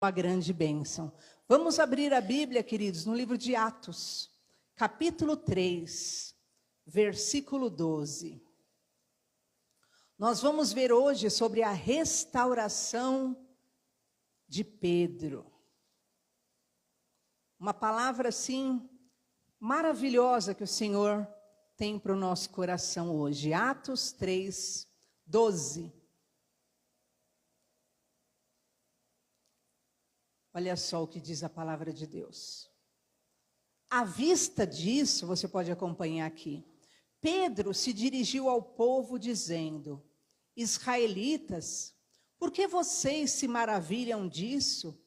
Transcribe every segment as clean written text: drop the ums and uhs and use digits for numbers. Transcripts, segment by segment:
Uma grande bênção. Vamos abrir a Bíblia, queridos, no livro de Atos, capítulo 3, versículo 12. Nós vamos ver hoje sobre a restauração de Pedro. Uma palavra, assim, maravilhosa que o Senhor tem para o nosso coração hoje. Atos 3, 12. Olha só o que diz a palavra de Deus. À vista disso, você pode acompanhar aqui. Pedro se dirigiu ao povo dizendo: Israelitas, por que vocês se maravilham disso?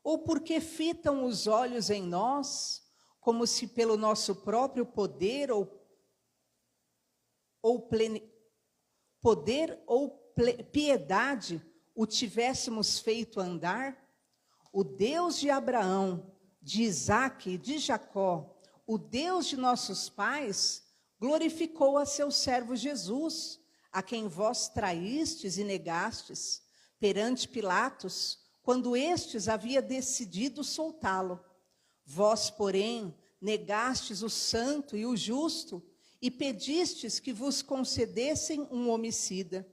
Ou por que fitam os olhos em nós, como se pelo nosso próprio poder ou piedade o tivéssemos feito andar? O Deus de Abraão, de Isaque e de Jacó, o Deus de nossos pais, glorificou a seu servo Jesus, a quem vós traístes e negastes perante Pilatos, quando estes havia decidido soltá-lo. Vós, porém, negastes o santo e o justo e pedistes que vos concedessem um homicida.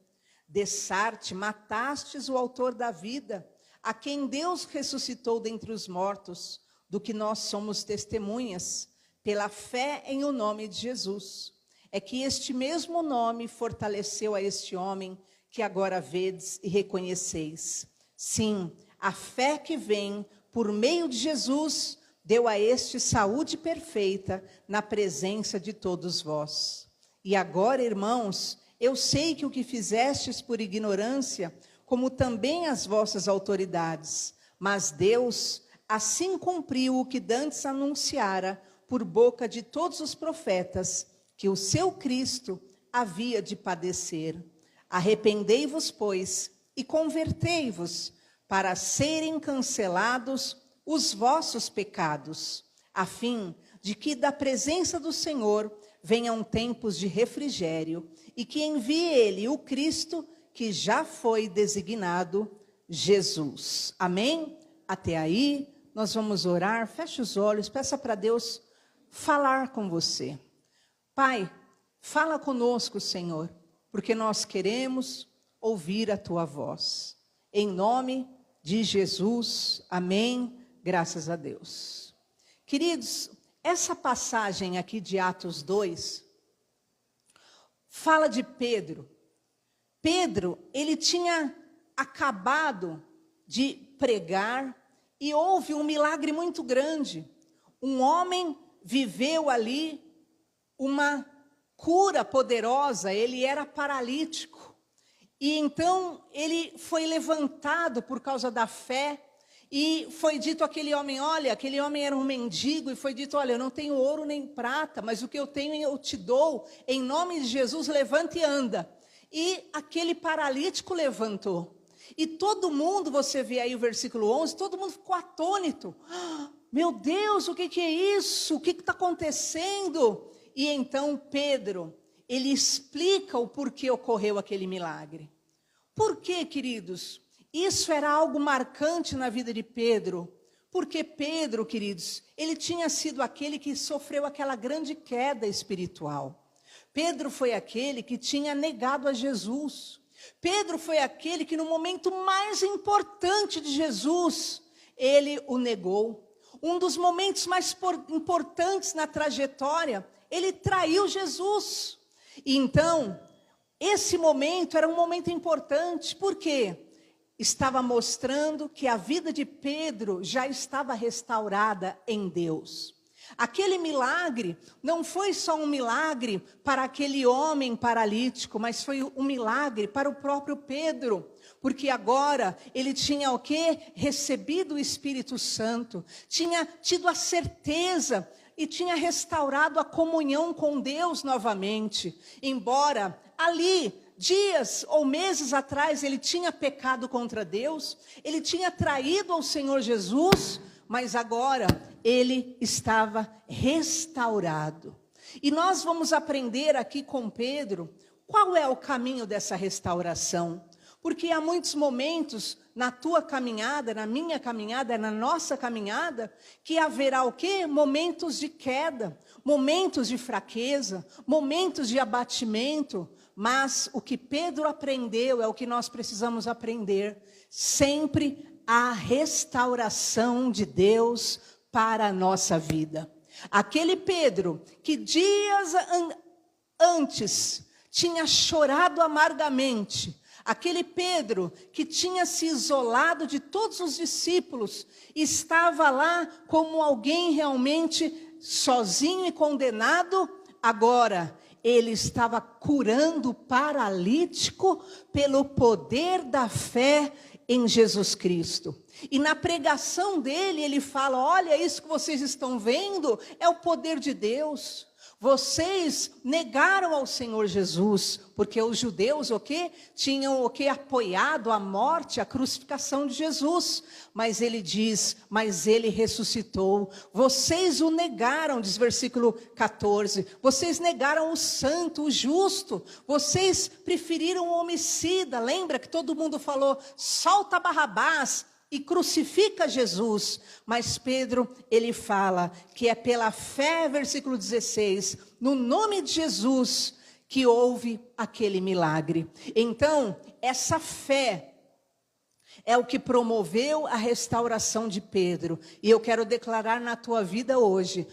Dessarte, matastes o autor da vida, a quem Deus ressuscitou dentre os mortos, do que nós somos testemunhas, pela fé em o nome de Jesus. É que este mesmo nome fortaleceu a este homem que agora vedes e reconheceis. Sim, a fé que vem por meio de Jesus deu a este saúde perfeita na presença de todos vós. E agora, irmãos, eu sei que o que fizestes por ignorância, como também as vossas autoridades, mas Deus assim cumpriu o que dantes anunciara por boca de todos os profetas, que o seu Cristo havia de padecer. Arrependei-vos, pois, e convertei-vos, para serem cancelados os vossos pecados, a fim de que da presença do Senhor venham tempos de refrigério, e que envie ele, o Cristo, que já foi designado Jesus. Amém? Até aí, nós vamos orar. Feche os olhos, peça para Deus falar com você. Pai, fala conosco, Senhor, porque nós queremos ouvir a Tua voz. Em nome de Jesus, amém. Graças a Deus. Queridos, essa passagem aqui de Atos 2 fala de Pedro. Pedro, ele tinha acabado de pregar e houve um milagre muito grande. Um homem viveu ali uma cura poderosa, ele era paralítico. E então ele foi levantado por causa da fé e foi dito àquele homem, olha, aquele homem era um mendigo e foi dito, olha, eu não tenho ouro nem prata, mas o que eu tenho eu te dou, em nome de Jesus, levanta e anda. E aquele paralítico levantou. E todo mundo, você vê aí o versículo 11, todo mundo ficou atônito. Meu Deus, o que é isso? O que está acontecendo? E então Pedro, ele explica o porquê ocorreu aquele milagre. Por quê, queridos? Isso era algo marcante na vida de Pedro. Porque Pedro, queridos, ele tinha sido aquele que sofreu aquela grande queda espiritual. Pedro foi aquele que tinha negado a Jesus. Pedro foi aquele que no momento mais importante de Jesus, ele o negou. Um dos momentos mais importantes na trajetória, ele traiu Jesus. E então, esse momento era um momento importante, porque estava mostrando que a vida de Pedro já estava restaurada em Deus. Aquele milagre não foi só um milagre para aquele homem paralítico, mas foi um milagre para o próprio Pedro, porque agora ele tinha o quê? Recebido o Espírito Santo, tinha tido a certeza e tinha restaurado a comunhão com Deus novamente, embora ali, dias ou meses atrás, ele tinha pecado contra Deus, ele tinha traído ao Senhor Jesus, mas agora ele estava restaurado. E nós vamos aprender aqui com Pedro qual é o caminho dessa restauração. Porque há muitos momentos na tua caminhada, na minha caminhada, na nossa caminhada, que haverá o quê? Momentos de queda, momentos de fraqueza, momentos de abatimento. Mas o que Pedro aprendeu é o que nós precisamos aprender. Sempre há restauração de Deus para a nossa vida. Aquele Pedro que dias antes tinha chorado amargamente, aquele Pedro que tinha se isolado de todos os discípulos, estava lá como alguém realmente sozinho e condenado, agora ele estava curando o paralítico pelo poder da fé em Jesus Cristo. E na pregação dele, ele fala, olha, isso que vocês estão vendo é o poder de Deus. Vocês negaram ao Senhor Jesus, porque os judeus tinham apoiado a morte, a crucificação de Jesus. Mas ele diz, mas ele ressuscitou. Vocês o negaram, diz versículo 14. Vocês negaram o santo, o justo. Vocês preferiram o homicida. Lembra que todo mundo falou, solta Barrabás e crucifica Jesus. Mas Pedro, ele fala que é pela fé, versículo 16, no nome de Jesus, que houve aquele milagre. Então, essa fé é o que promoveu a restauração de Pedro. E eu quero declarar na tua vida hoje.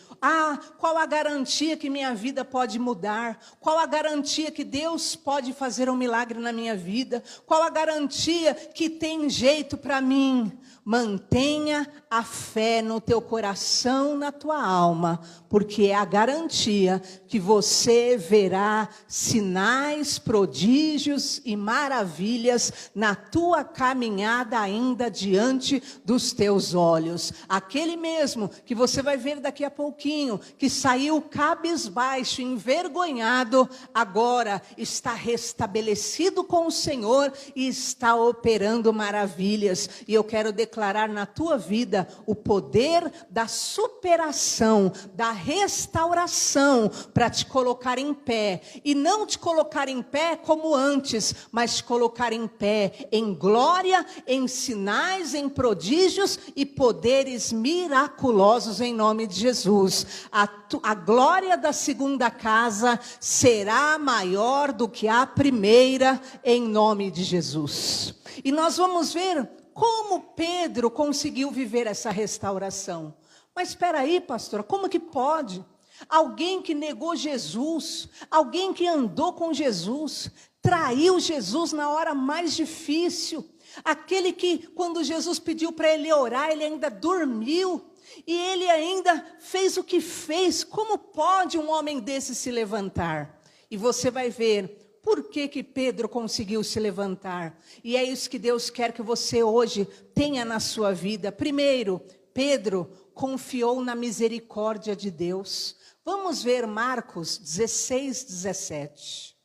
Qual a garantia que minha vida pode mudar? Qual a garantia que Deus pode fazer um milagre na minha vida? Qual a garantia que tem jeito para mim? Mantenha a fé no teu coração, na tua alma, porque é a garantia que você verá sinais, prodígios e maravilhas na tua caminhada ainda diante dos teus olhos. Aquele mesmo que você vai ver daqui a pouquinho, que saiu cabisbaixo, envergonhado, agora está restabelecido com o Senhor e está operando maravilhas. E eu quero declarar na tua vida o poder da superação, da restauração, para te colocar em pé. E não te colocar em pé como antes, mas te colocar em pé em glória, em sinais, em prodígios e poderes miraculosos em nome de Jesus. A glória da segunda casa será maior do que a primeira em nome de Jesus. E nós vamos ver como Pedro conseguiu viver essa restauração. Mas espera aí, pastora, como que pode? Alguém que negou Jesus, alguém que andou com Jesus, traiu Jesus na hora mais difícil. Aquele que, quando Jesus pediu para ele orar, ele ainda dormiu. E ele ainda fez o que fez. Como pode um homem desse se levantar? E você vai ver por que Pedro conseguiu se levantar. E é isso que Deus quer que você hoje tenha na sua vida. Primeiro, Pedro confiou na misericórdia de Deus. Vamos ver Marcos 16, 17.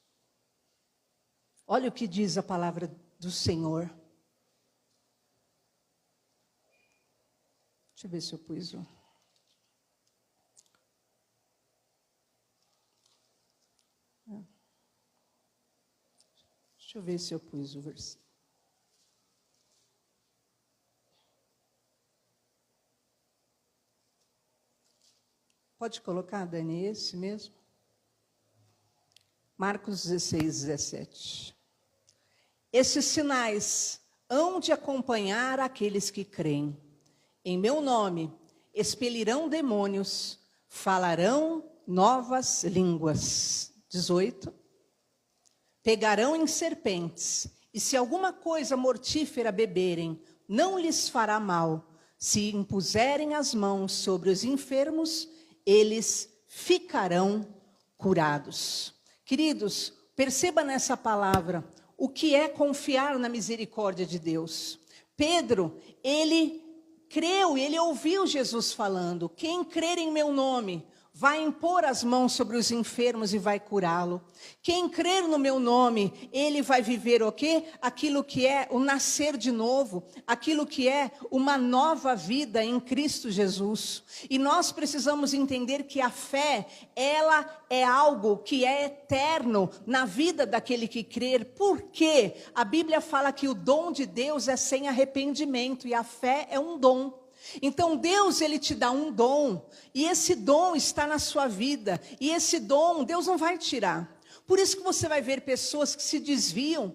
Olha o que diz a palavra do Senhor. Deixa eu ver se eu pus o... Deixa eu ver se eu pus o versículo. Pode colocar, Dani, esse mesmo? Marcos 16, 17. Esses sinais hão de acompanhar aqueles que creem. Em meu nome expelirão demônios, falarão novas línguas. 18. Pegarão em serpentes, e se alguma coisa mortífera beberem, não lhes fará mal. Se impuserem as mãos sobre os enfermos, eles ficarão curados. Queridos, perceba nessa palavra o que é confiar na misericórdia de Deus. Pedro, ele creu, ele ouviu Jesus falando, quem crer em meu nome vai impor as mãos sobre os enfermos e vai curá-lo. Quem crer no meu nome, ele vai viver o quê? Aquilo que é o nascer de novo, aquilo que é uma nova vida em Cristo Jesus. E nós precisamos entender que a fé, ela é algo que é eterno na vida daquele que crer. Por quê? A Bíblia fala que o dom de Deus é sem arrependimento e a fé é um dom. Então Deus, ele te dá um dom, e esse dom está na sua vida, e esse dom Deus não vai tirar. Por isso que você vai ver pessoas que se desviam.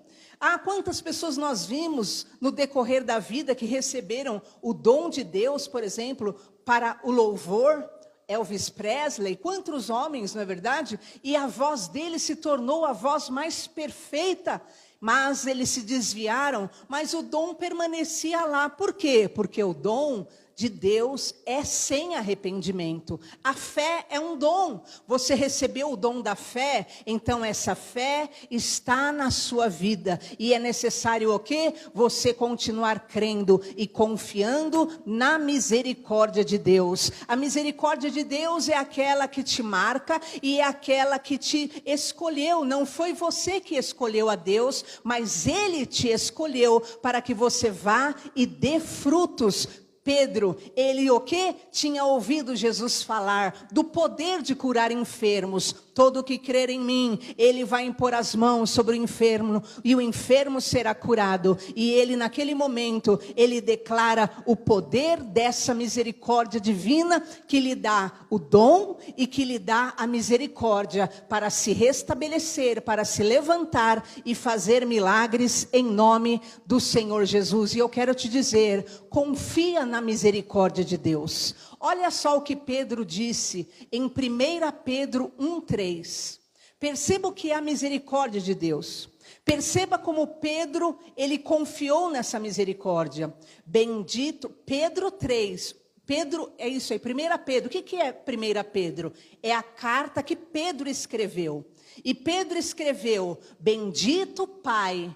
Quantas pessoas nós vimos no decorrer da vida que receberam o dom de Deus, por exemplo, para o louvor? Elvis Presley, quantos homens, não é verdade? E a voz dele se tornou a voz mais perfeita, mas eles se desviaram, mas o dom permanecia lá. Por quê? Porque o dom de Deus é sem arrependimento. A fé é um dom. Você recebeu o dom da fé, então essa fé está na sua vida. E é necessário o quê? Você continuar crendo e confiando na misericórdia de Deus. A misericórdia de Deus é aquela que te marca e é aquela que te escolheu. Não foi você que escolheu a Deus, mas Ele te escolheu para que você vá e dê frutos. Pedro, ele o quê? Tinha ouvido Jesus falar do poder de curar enfermos. Todo que crer em mim, ele vai impor as mãos sobre o enfermo e o enfermo será curado. E ele naquele momento, ele declara o poder dessa misericórdia divina que lhe dá o dom e que lhe dá a misericórdia para se restabelecer, para se levantar e fazer milagres em nome do Senhor Jesus. E eu quero te dizer, confia na misericórdia de Deus. Olha só o que Pedro disse em 1 Pedro 1:3. Perceba o que é a misericórdia de Deus. Perceba como Pedro, ele confiou nessa misericórdia. Bendito, Pedro 3. Pedro, é isso aí, 1 Pedro. O que é 1 Pedro? É a carta que Pedro escreveu. E Pedro escreveu: bendito Pai,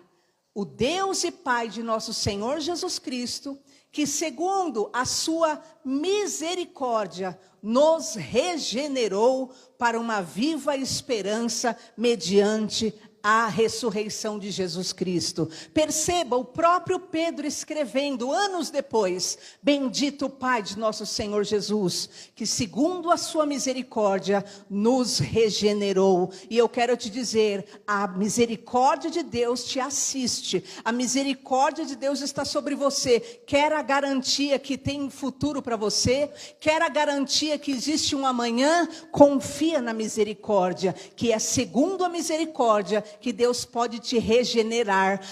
o Deus e Pai de nosso Senhor Jesus Cristo, que segundo a sua misericórdia nos regenerou para uma viva esperança mediante a ressurreição de Jesus Cristo. Perceba o próprio Pedro escrevendo anos depois: bendito Pai de nosso Senhor Jesus, que segundo a sua misericórdia nos regenerou. E eu quero te dizer, a misericórdia de Deus te assiste, a misericórdia de Deus está sobre você. Quer a garantia que tem futuro para você? Quer a garantia que existe um amanhã? Confia na misericórdia, que é segundo a misericórdia que Deus pode te regenerar.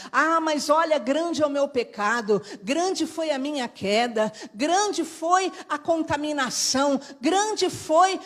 Mas olha, grande é o meu pecado, grande foi a minha queda, grande foi a contaminação, grande foi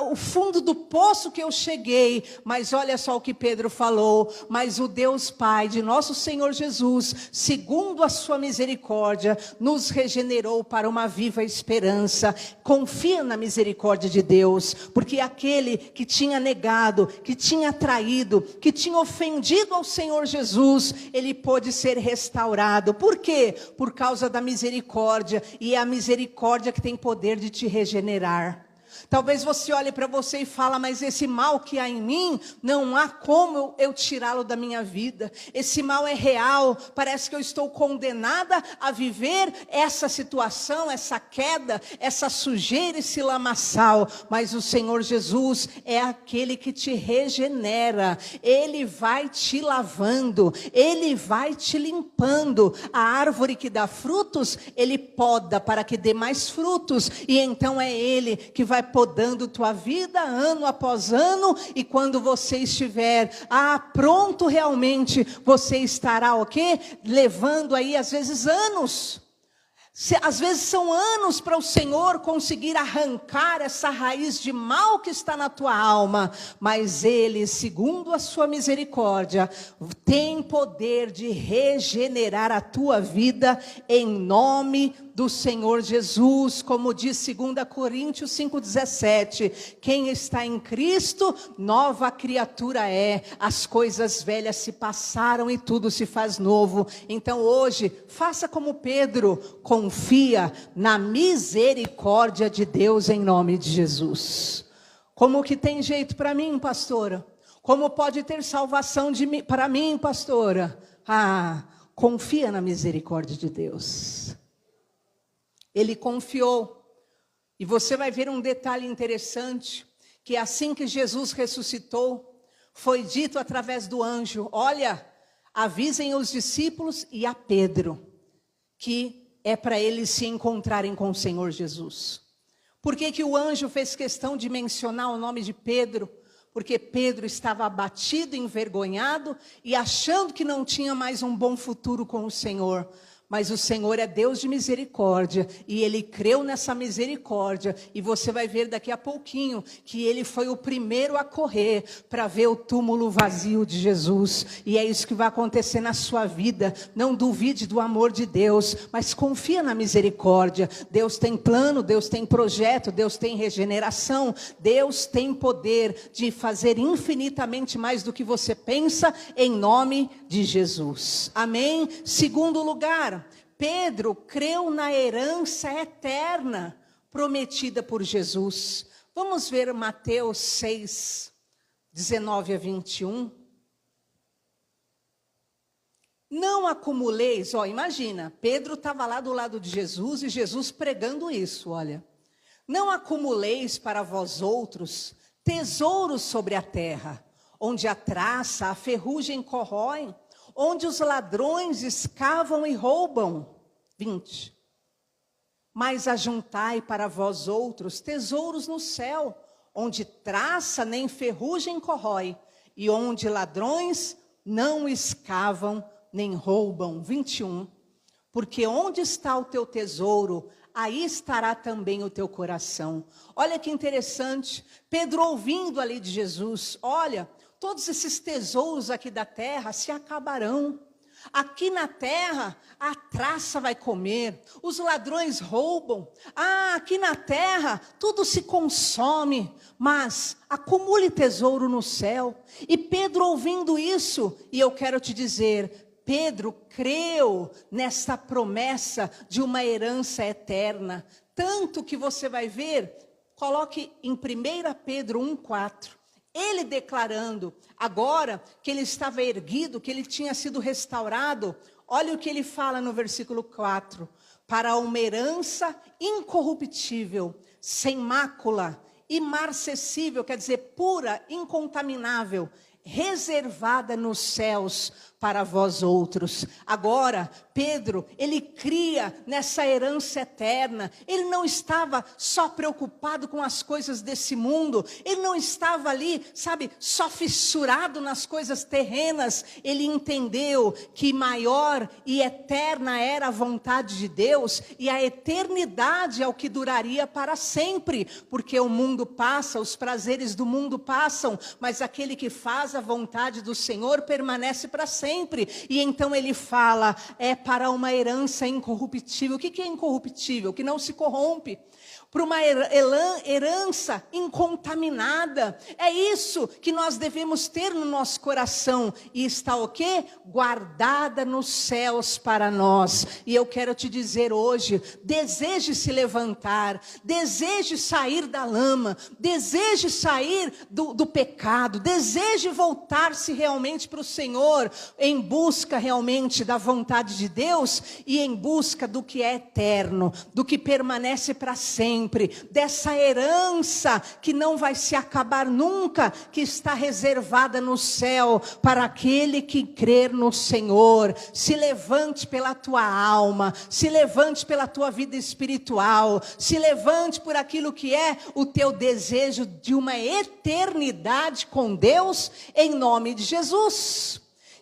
o fundo do poço que eu cheguei. Mas olha só o que Pedro falou: mas o Deus Pai de nosso Senhor Jesus, segundo a sua misericórdia, nos regenerou para uma viva esperança. Confia na misericórdia de Deus, porque aquele que tinha negado, que tinha traído, que tinha ofendido ao Senhor Jesus, ele pôde ser restaurado. Por quê? Por causa da misericórdia, e é a misericórdia que tem poder de te regenerar. Talvez você olhe para você e fala: mas esse mal que há em mim, não há como eu tirá-lo da minha vida. Esse mal é real, parece que eu estou condenada a viver essa situação, essa queda, essa sujeira, esse lamaçal. Mas o Senhor Jesus é aquele que te regenera. Ele vai te lavando, Ele vai te limpando. A árvore que dá frutos, Ele poda para que dê mais frutos. E então é Ele que vai podando tua vida ano após ano, e quando você estiver pronto realmente, você estará o quê? Levando aí às vezes anos. Às vezes são anos para o Senhor conseguir arrancar essa raiz de mal que está na tua alma, mas Ele, segundo a sua misericórdia, tem poder de regenerar a tua vida em nome do Senhor Jesus, como diz 2 Coríntios 5,17, quem está em Cristo, nova criatura é, as coisas velhas se passaram e tudo se faz novo. Então hoje, faça como Pedro, confia na misericórdia de Deus em nome de Jesus. Como que tem jeito para mim, pastora? Como pode ter salvação para mim, pastora? Confia na misericórdia de Deus. Ele confiou. E você vai ver um detalhe interessante, que assim que Jesus ressuscitou, foi dito através do anjo, olha, avisem os discípulos e a Pedro, que é para eles se encontrarem com o Senhor Jesus. Por que o anjo fez questão de mencionar o nome de Pedro? Porque Pedro estava abatido, envergonhado e achando que não tinha mais um bom futuro com o Senhor. Mas o Senhor é Deus de misericórdia e Ele creu nessa misericórdia. E você vai ver daqui a pouquinho que Ele foi o primeiro a correr para ver o túmulo vazio de Jesus. E é isso que vai acontecer na sua vida. Não duvide do amor de Deus, mas confia na misericórdia. Deus tem plano, Deus tem projeto, Deus tem regeneração. Deus tem poder de fazer infinitamente mais do que você pensa, em nome de Jesus. Amém? Segundo lugar, Pedro creu na herança eterna prometida por Jesus. Vamos ver Mateus 6, 19 a 21. Não acumuleis, imagina, Pedro estava lá do lado de Jesus e Jesus pregando isso, olha. Não acumuleis para vós outros tesouros sobre a terra, onde a traça, a ferrugem corroem, onde os ladrões escavam e roubam. 20. Mas ajuntai para vós outros tesouros no céu, onde traça nem ferrugem corrói, e onde ladrões não escavam nem roubam. 21. Porque onde está o teu tesouro, aí estará também o teu coração. Olha que interessante, Pedro ouvindo ali de Jesus, olha, todos esses tesouros aqui da terra se acabarão. Aqui na terra, a traça vai comer, os ladrões roubam. Aqui na terra, tudo se consome, mas acumule tesouro no céu. E Pedro ouvindo isso, e eu quero te dizer, Pedro creu nessa promessa de uma herança eterna. Tanto que você vai ver, coloque em 1 Pedro 1,4. Ele declarando, agora que ele estava erguido, que ele tinha sido restaurado, olha o que ele fala no versículo 4. Para uma herança incorruptível, sem mácula, imarcessível, quer dizer, pura, incontaminável, reservada nos céus para vós outros. Agora, Pedro, ele cria nessa herança eterna. Ele não estava só preocupado com as coisas desse mundo. Ele não estava ali, só fissurado nas coisas terrenas. Ele entendeu que maior e eterna era a vontade de Deus. E a eternidade é o que duraria para sempre. Porque o mundo passa, os prazeres do mundo passam. Mas aquele que faz a vontade do Senhor permanece para sempre. E então ele fala, é para uma herança incorruptível. O que é incorruptível? Que não se corrompe. Para uma herança incontaminada. É isso que nós devemos ter no nosso coração. E está o quê? Guardada nos céus para nós. E eu quero te dizer hoje, deseje se levantar, deseje sair da lama, deseje sair do pecado, deseje voltar-se realmente para o Senhor, em busca realmente da vontade de Deus e em busca do que é eterno, do que permanece para sempre. Dessa herança que não vai se acabar nunca, que está reservada no céu para aquele que crer no Senhor. Se levante pela tua alma, se levante pela tua vida espiritual, se levante por aquilo que é o teu desejo de uma eternidade com Deus, em nome de Jesus.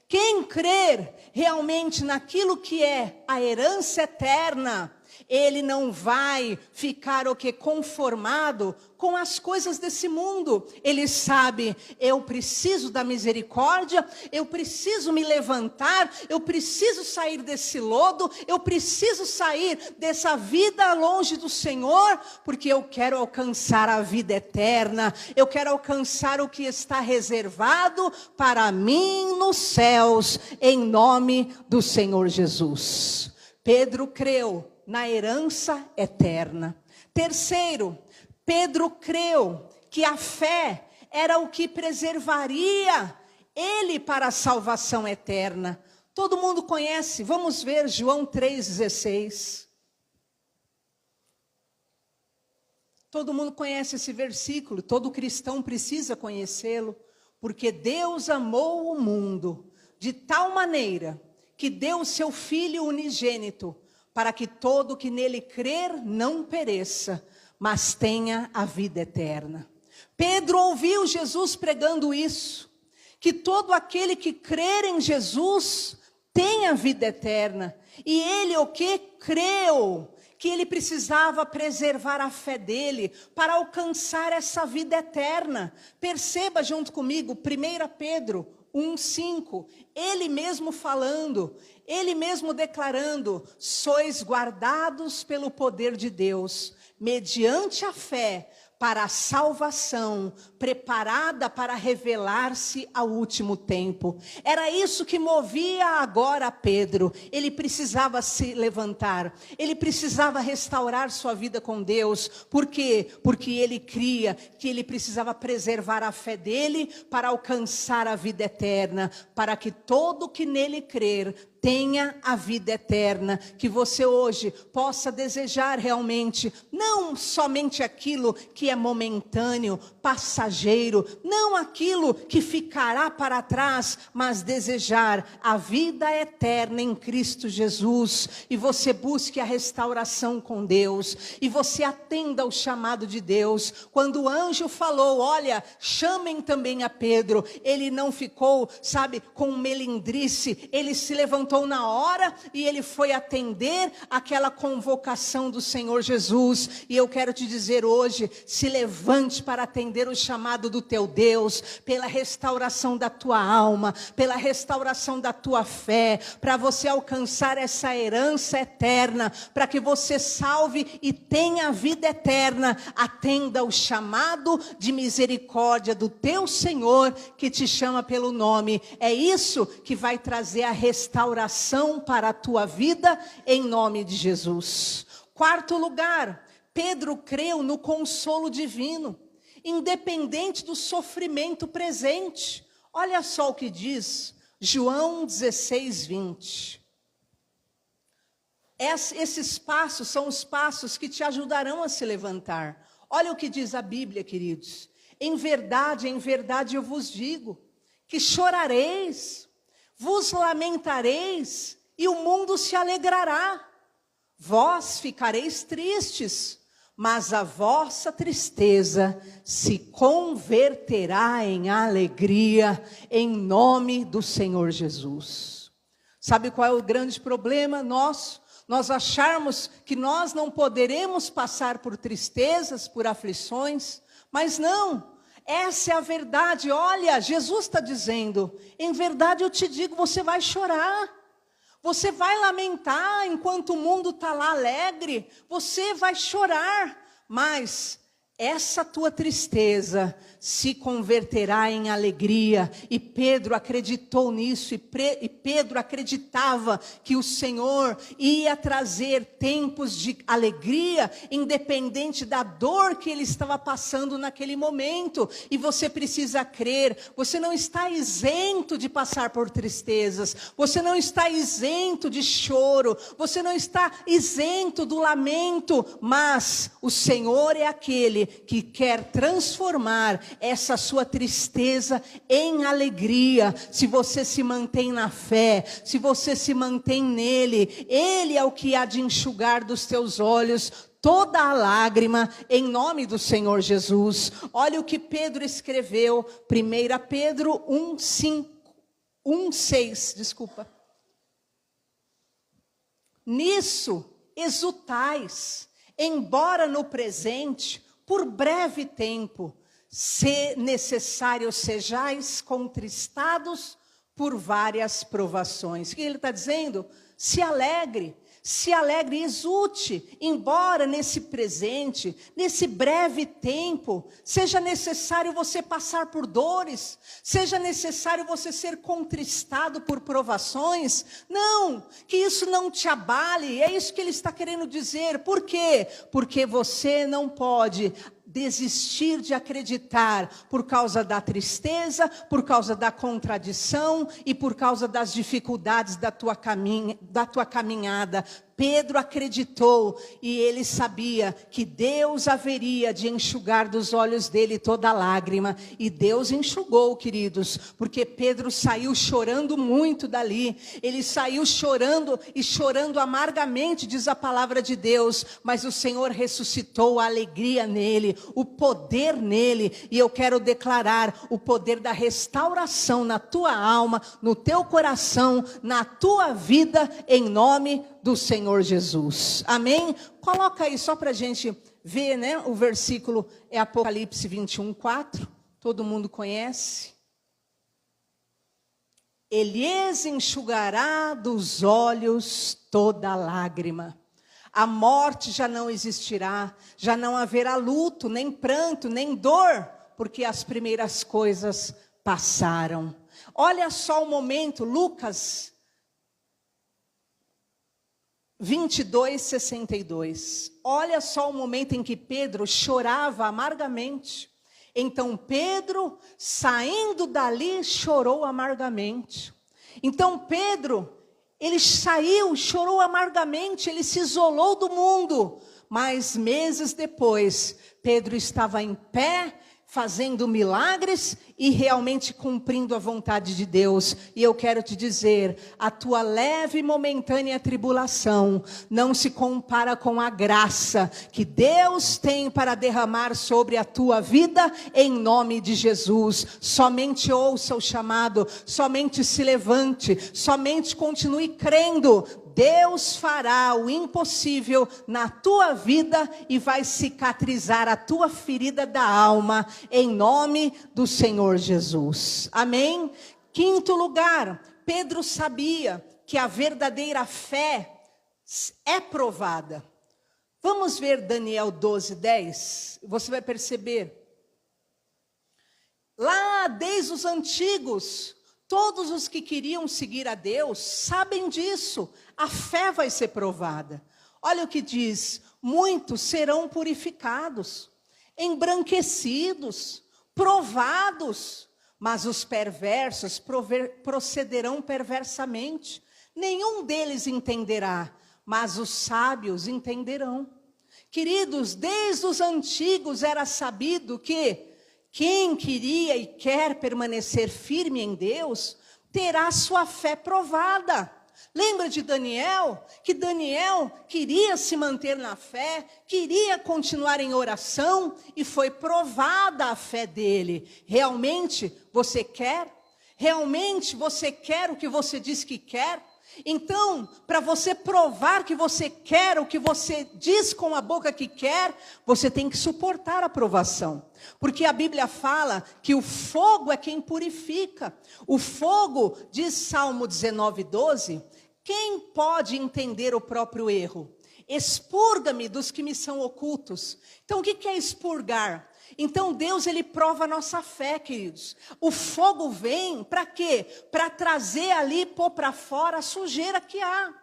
Quem crer realmente naquilo que é a herança eterna, ele não vai ficar conformado com as coisas desse mundo. Ele sabe, eu preciso da misericórdia, eu preciso me levantar, eu preciso sair desse lodo, eu preciso sair dessa vida longe do Senhor, porque eu quero alcançar a vida eterna, eu quero alcançar o que está reservado para mim nos céus, em nome do Senhor Jesus. Pedro creu na herança eterna. Terceiro, Pedro creu que a fé era o que preservaria ele para a salvação eterna. Todo mundo conhece, vamos ver João 3,16. Todo mundo conhece esse versículo, todo cristão precisa conhecê-lo, porque Deus amou o mundo de tal maneira que deu o seu Filho unigênito, para que todo que nele crer não pereça, mas tenha a vida eterna. Pedro ouviu Jesus pregando isso, que todo aquele que crer em Jesus tem a vida eterna. E ele o que? Creu que ele precisava preservar a fé dele para alcançar essa vida eterna. Perceba junto comigo, 1 Pedro 1,5, ele mesmo falando, ele mesmo declarando: sois guardados pelo poder de Deus, mediante a fé, para a salvação, preparada para revelar-se ao último tempo. Era isso que movia agora Pedro. Ele precisava se levantar, ele precisava restaurar sua vida com Deus. Por quê? Porque ele cria que ele precisava preservar a fé dele para alcançar a vida eterna, para que todo que nele crer tenha a vida eterna, que você hoje possa desejar realmente, não somente aquilo que é momentâneo, passageiro, não aquilo que ficará para trás, mas desejar a vida eterna em Cristo Jesus, e você busque a restauração com Deus, e você atenda ao chamado de Deus. Quando o anjo falou, olha, chamem também a Pedro, ele não ficou, sabe, com melindrice, ele se levantou na hora e ele foi atender aquela convocação do Senhor Jesus. E eu quero te dizer hoje, se levante para atender o chamado do teu Deus, pela restauração da tua alma, pela restauração da tua fé, para você alcançar essa herança eterna, para que você salve e tenha a vida eterna. Atenda o chamado de misericórdia do teu Senhor, que te chama pelo nome. É isso que vai trazer a restauração para a tua vida, em nome de Jesus. Quarto lugar, Pedro creu no consolo divino, independente do sofrimento presente. Olha só o que diz João 16:20. Esses passos são os passos que te ajudarão a se levantar. Olha o que diz a Bíblia, queridos. Em verdade eu vos digo, que chorareis, vos lamentareis, e o mundo se alegrará. Vós ficareis tristes, mas a vossa tristeza se converterá em alegria, em nome do Senhor Jesus. Sabe qual é o grande problema nosso? Nós acharmos que nós não poderemos passar por tristezas, por aflições, mas não. Essa é a verdade. Olha, Jesus está dizendo, em verdade eu te digo, você vai chorar, você vai lamentar enquanto o mundo está lá alegre, você vai chorar, mas essa tua tristeza se converterá em alegria. E Pedro acreditou nisso, e Pedro acreditava que o Senhor ia trazer tempos de alegria, independente da dor que ele estava passando naquele momento. E você precisa crer, você não está isento de passar por tristezas, você não está isento de choro, você não está isento do lamento, mas o Senhor é aquele que quer transformar essa sua tristeza em alegria. Se você se mantém na fé, se você se mantém nele, ele é o que há de enxugar dos teus olhos toda a lágrima, em nome do Senhor Jesus. Olha o que Pedro escreveu, 1 Pedro 1:6, Nisso exultais, embora no presente, por breve tempo, se necessário sejais contristados por várias provações. O que ele está dizendo? Se alegre, exulte, embora nesse presente, nesse breve tempo, seja necessário você passar por dores, seja necessário você ser contristado por provações. Não, que isso não te abale, é isso que ele está querendo dizer. Por quê? Porque você não pode desistir de acreditar por causa da tristeza, por causa da contradição e por causa das dificuldades da tua caminhada. Pedro acreditou e ele sabia que Deus haveria de enxugar dos olhos dele toda lágrima. E Deus enxugou, queridos, porque Pedro saiu chorando muito dali. Ele saiu chorando e chorando amargamente, diz a palavra de Deus. Mas o Senhor ressuscitou a alegria nele, o poder nele. E eu quero declarar o poder da restauração na tua alma, no teu coração, na tua vida, em nome do Senhor Jesus. Amém? Coloca aí só para a gente ver, né? O versículo é Apocalipse 21:4. Todo mundo conhece. Ele lhes enxugará dos olhos toda lágrima. A morte já não existirá, já não haverá luto, nem pranto, nem dor, porque as primeiras coisas passaram. Olha só o momento, Lucas 22:62. Olha só o momento em que Pedro chorava amargamente. Então Pedro, saindo dali, chorou amargamente. Então Pedro, ele saiu, chorou amargamente, ele se isolou do mundo. Mas meses depois, Pedro estava em pé, fazendo milagres e realmente cumprindo a vontade de Deus. E eu quero te dizer, a tua leve e momentânea tribulação não se compara com a graça que Deus tem para derramar sobre a tua vida, em nome de Jesus. Somente ouça o chamado, somente se levante, somente continue crendo. Deus fará o impossível na tua vida e vai cicatrizar a tua ferida da alma, em nome do Senhor Jesus. Amém? Quinto lugar, Pedro sabia que a verdadeira fé é provada. Vamos ver Daniel 12:10. Você vai perceber. Lá desde os antigos, todos os que queriam seguir a Deus sabem disso. A fé vai ser provada. Olha o que diz: muitos serão purificados, embranquecidos, provados, mas os perversos procederão perversamente. Nenhum deles entenderá, mas os sábios entenderão. Queridos, desde os antigos era sabido que quem queria e quer permanecer firme em Deus, terá sua fé provada. Lembra de Daniel? Que Daniel queria se manter na fé, queria continuar em oração e foi provada a fé dele. Realmente você quer? Realmente você quer o que você diz que quer? Então, para você provar que você quer o que você diz com a boca que quer, você tem que suportar a provação. Porque a Bíblia fala que o fogo é quem purifica. O fogo, diz Salmo 19:12, quem pode entender o próprio erro? Expurga-me dos que me são ocultos. Então, o que é expurgar? Então Deus, ele prova a nossa fé, queridos. O fogo vem para quê? Para trazer ali, pôr para fora a sujeira que há.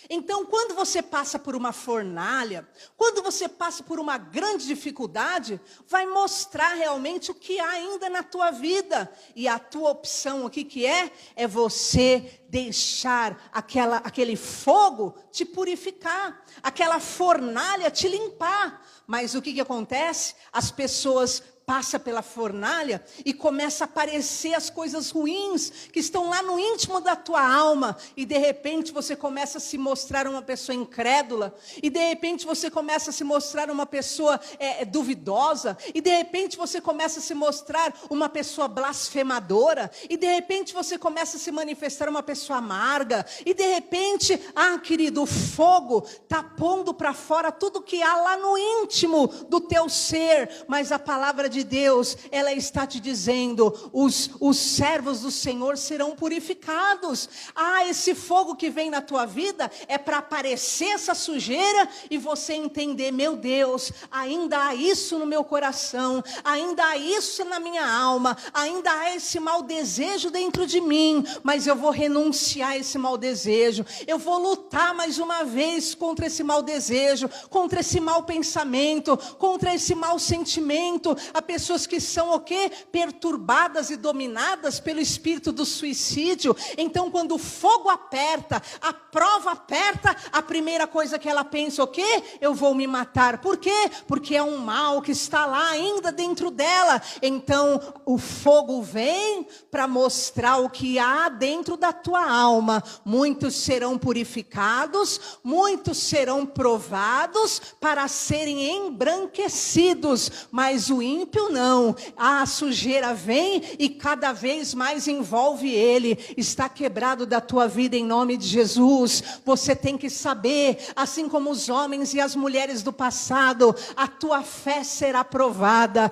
Então, quando você passa por uma fornalha, quando você passa por uma grande dificuldade, vai mostrar realmente o que há ainda na tua vida. E a tua opção, o que é? É você deixar aquele fogo te purificar, aquela fornalha te limpar. Mas o que acontece? As pessoas passam pela fornalha e começa a aparecer as coisas ruins que estão lá no íntimo da tua alma. E de repente você começa a se mostrar uma pessoa incrédula. E de repente você começa a se mostrar uma pessoa duvidosa. E de repente você começa a se mostrar uma pessoa blasfemadora. E de repente você começa a se manifestar uma pessoa amarga. E de repente, querido, o fogo está pondo para fora tudo que há lá no íntimo do teu ser. Mas a palavra de de Deus, ela está te dizendo, os servos do Senhor serão purificados. Esse fogo que vem na tua vida é para aparecer essa sujeira e você entender, meu Deus, ainda há isso no meu coração, ainda há isso na minha alma, ainda há esse mau desejo dentro de mim, mas eu vou renunciar a esse mau desejo, eu vou lutar mais uma vez contra esse mau desejo, contra esse mau pensamento, contra esse mau sentimento. Há pessoas que são o quê? Perturbadas e dominadas pelo espírito do suicídio. Então quando o fogo aperta, a prova aperta, a primeira coisa que ela pensa, o quê? Eu vou me matar. Por quê? Porque é um mal que está lá ainda dentro dela. Então o fogo vem para mostrar o que há dentro da tua alma. Muitos serão purificados, muitos serão provados para serem embranquecidos, mas o ímpio não. A sujeira vem e cada vez mais envolve ele. Está quebrado da tua vida em nome de Jesus. Você tem que saber, assim como os homens e as mulheres do passado, a tua fé será provada.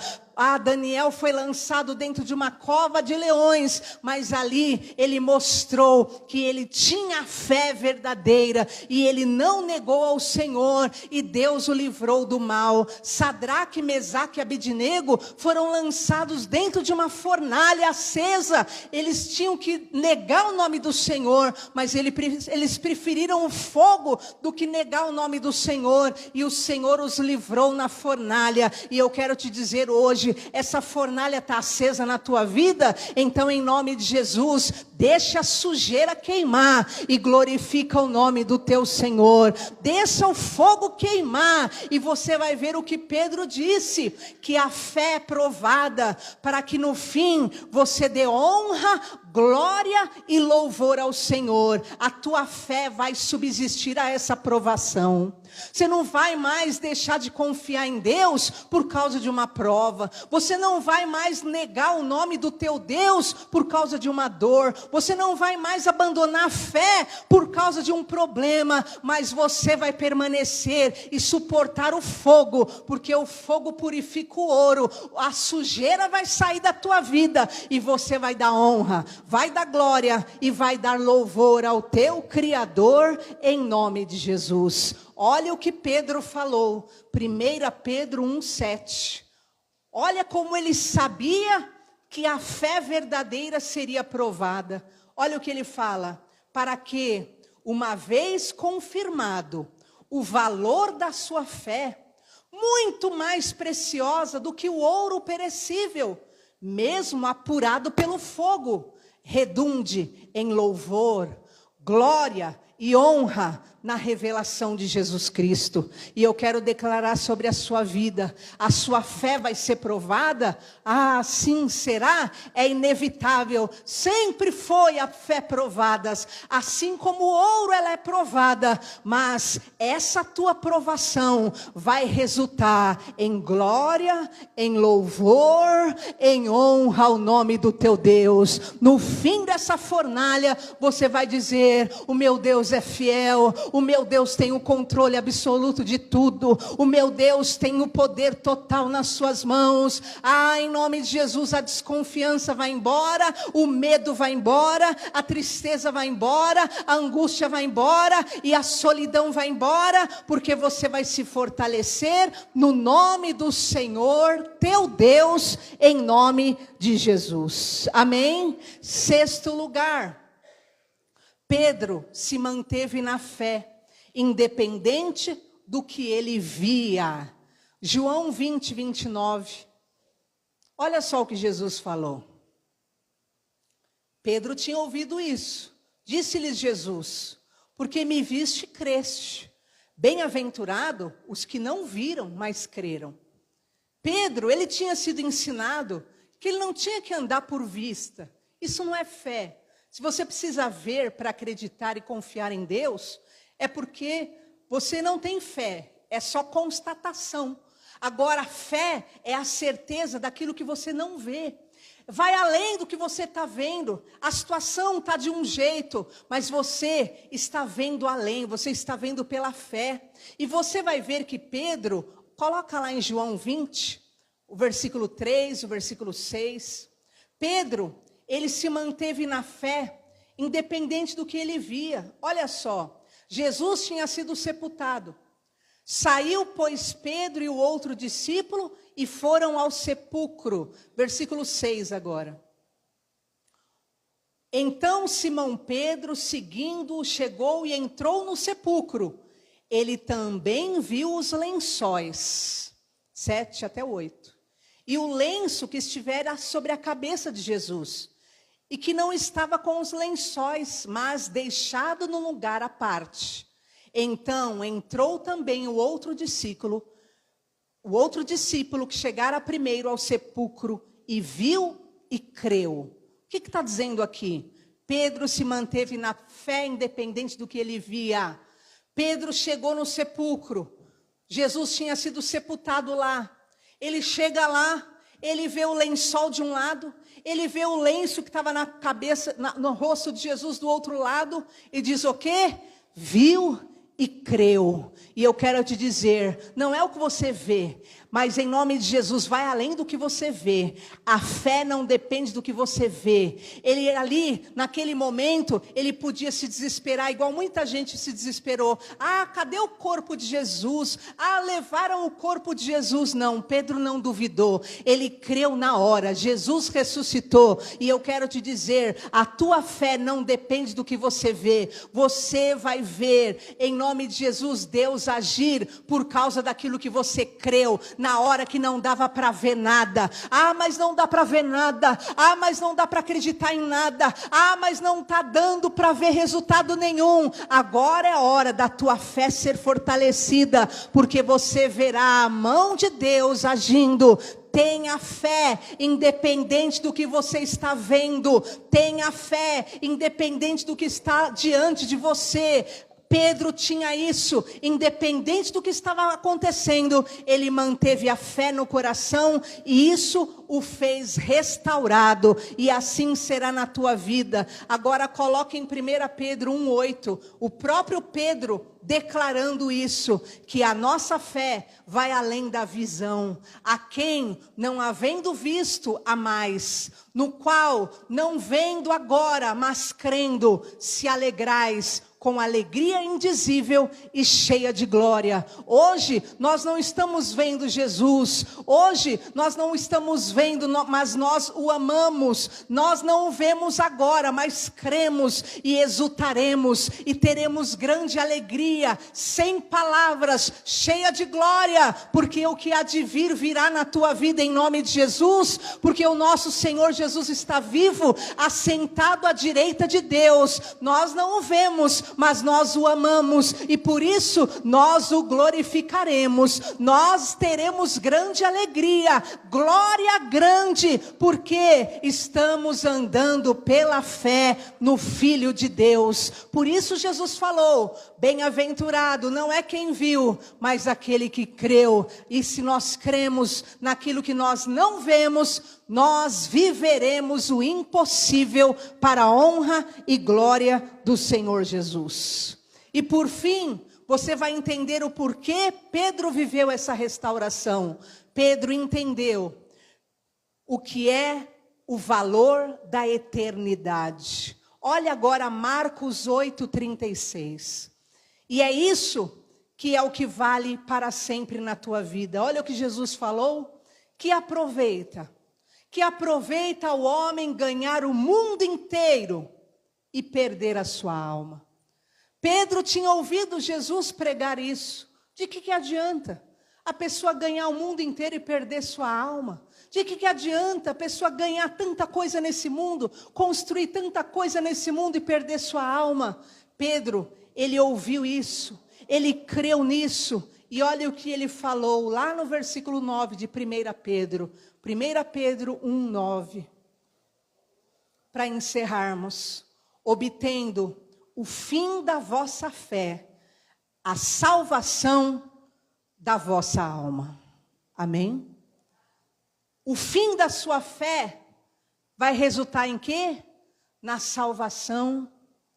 Daniel foi lançado dentro de uma cova de leões, mas ali ele mostrou que ele tinha fé verdadeira e ele não negou ao Senhor e Deus o livrou do mal. Sadraque, Mesaque e Abednego foram lançados dentro de uma fornalha acesa. Eles tinham que negar o nome do Senhor, mas eles preferiram o fogo do que negar o nome do Senhor, e o Senhor os livrou na fornalha. E eu quero te dizer hoje, essa fornalha está acesa na tua vida, então em nome de Jesus, deixa a sujeira queimar e glorifica o nome do teu Senhor. Deixa o fogo queimar e você vai ver o que Pedro disse, que a fé é provada para que no fim você dê honra, glória e louvor ao Senhor. A tua fé vai subsistir a essa provação. Você não vai mais deixar de confiar em Deus por causa de uma prova. Você não vai mais negar o nome do teu Deus por causa de uma dor. Você não vai mais abandonar a fé por causa de um problema. Mas você vai permanecer e suportar o fogo, porque o fogo purifica o ouro. A sujeira vai sair da tua vida e você vai dar honra, vai dar glória e vai dar louvor ao teu Criador em nome de Jesus. Olha o que Pedro falou, 1 Pedro 1,7. Olha como ele sabia que a fé verdadeira seria provada. Olha o que ele fala, para que, uma vez confirmado o valor da sua fé, muito mais preciosa do que o ouro perecível, mesmo apurado pelo fogo, redunde em louvor, glória e honra na revelação de Jesus Cristo. E eu quero declarar sobre a sua vida, a sua fé vai ser provada? Sim será? É inevitável, sempre foi a fé provada, assim como o ouro ela é provada, mas essa tua provação vai resultar em glória, em louvor, em honra ao nome do teu Deus. No fim dessa fornalha, você vai dizer, o meu Deus é fiel, o meu Deus tem o controle absoluto de tudo. O meu Deus tem o poder total nas suas mãos. Em nome de Jesus, a desconfiança vai embora, o medo vai embora, a tristeza vai embora, a angústia vai embora e a solidão vai embora, porque você vai se fortalecer no nome do Senhor, teu Deus, em nome de Jesus. Amém? 6º lugar. Pedro se manteve na fé, independente do que ele via. João 20, 29. Olha só o que Jesus falou. Pedro tinha ouvido isso. Disse-lhes Jesus, porque me viste, creste. Bem-aventurado os que não viram, mas creram. Pedro, ele tinha sido ensinado que ele não tinha que andar por vista. Isso não é fé. Se você precisa ver para acreditar e confiar em Deus, é porque você não tem fé, é só constatação. Agora, a fé é a certeza daquilo que você não vê. Vai além do que você está vendo. A situação está de um jeito, mas você está vendo além, você está vendo pela fé. E você vai ver que Pedro, coloca lá em João 20, o versículo 3, o versículo 6. Pedro, ele se manteve na fé, independente do que ele via. Olha só, Jesus tinha sido sepultado. Saiu, pois, Pedro e o outro discípulo e foram ao sepulcro. Versículo 6 agora. Então Simão Pedro, seguindo-o, chegou e entrou no sepulcro. Ele também viu os lençóis. 7 até 8. E o lenço que estivera sobre a cabeça de Jesus. E que não estava com os lençóis, mas deixado no lugar à parte. Então entrou também o outro discípulo que chegara primeiro ao sepulcro e viu e creu. O que está dizendo aqui? Pedro se manteve na fé, independente do que ele via. Pedro chegou no sepulcro. Jesus tinha sido sepultado lá. Ele chega lá, ele vê o lençol de um lado, ele vê o lenço que estava na cabeça, no rosto de Jesus do outro lado, e diz o quê? Viu e creu. E eu quero te dizer, não é o que você vê, mas em nome de Jesus, vai além do que você vê. A fé não depende do que você vê. Ele ali, naquele momento, ele podia se desesperar, igual muita gente se desesperou. Ah, cadê o corpo de Jesus? Ah, levaram o corpo de Jesus. Não, Pedro não duvidou. Ele creu na hora. Jesus ressuscitou. E eu quero te dizer, a tua fé não depende do que você vê. Você vai ver, em nome de Jesus, Deus agir por causa daquilo que você creu. Na hora que não dava para ver nada. Ah, mas não dá para ver nada. Ah, mas não dá para acreditar em nada. Ah, mas não está dando para ver resultado nenhum. Agora é hora da tua fé ser fortalecida, porque você verá a mão de Deus agindo. Tenha fé, independente do que você está vendo. Tenha fé, independente do que está diante de você. Pedro tinha isso, independente do que estava acontecendo, ele manteve a fé no coração e isso o fez restaurado, e assim será na tua vida. Agora coloque em 1 Pedro 1,8, o próprio Pedro declarando isso, que a nossa fé vai além da visão, a quem não havendo visto a mais, no qual não vendo agora, mas crendo, se alegrais, com alegria indizível e cheia de glória. Hoje nós não estamos vendo Jesus, hoje nós não estamos vendo, mas nós o amamos. Nós não o vemos agora, mas cremos e exultaremos e teremos grande alegria, sem palavras, cheia de glória, porque o que há de vir virá na tua vida em nome de Jesus, porque o nosso Senhor Jesus está vivo, assentado à direita de Deus. Nós não o vemos, mas nós o amamos e por isso nós o glorificaremos. Nós teremos grande alegria, glória grande, porque estamos andando pela fé no Filho de Deus. Por isso Jesus falou, bem-aventurado não é quem viu, mas aquele que creu. E se nós cremos naquilo que nós não vemos, nós viveremos o impossível para a honra e glória do Senhor Jesus. E por fim, você vai entender o porquê Pedro viveu essa restauração. Pedro entendeu o que é o valor da eternidade. Olha agora Marcos 8:36. E é isso que é o que vale para sempre na tua vida. Olha o que Jesus falou, que aproveita o homem ganhar o mundo inteiro e perder a sua alma. Pedro tinha ouvido Jesus pregar isso. De que adianta a pessoa ganhar o mundo inteiro e perder sua alma? De que adianta a pessoa ganhar tanta coisa nesse mundo, construir tanta coisa nesse mundo e perder sua alma? Pedro, ele ouviu isso, ele creu nisso. E olha o que ele falou lá no versículo 9 de 1 Pedro. 1 Pedro 1:9. Para encerrarmos. Obtendo o fim da vossa fé, a salvação da vossa alma. Amém? O fim da sua fé vai resultar em quê? Na salvação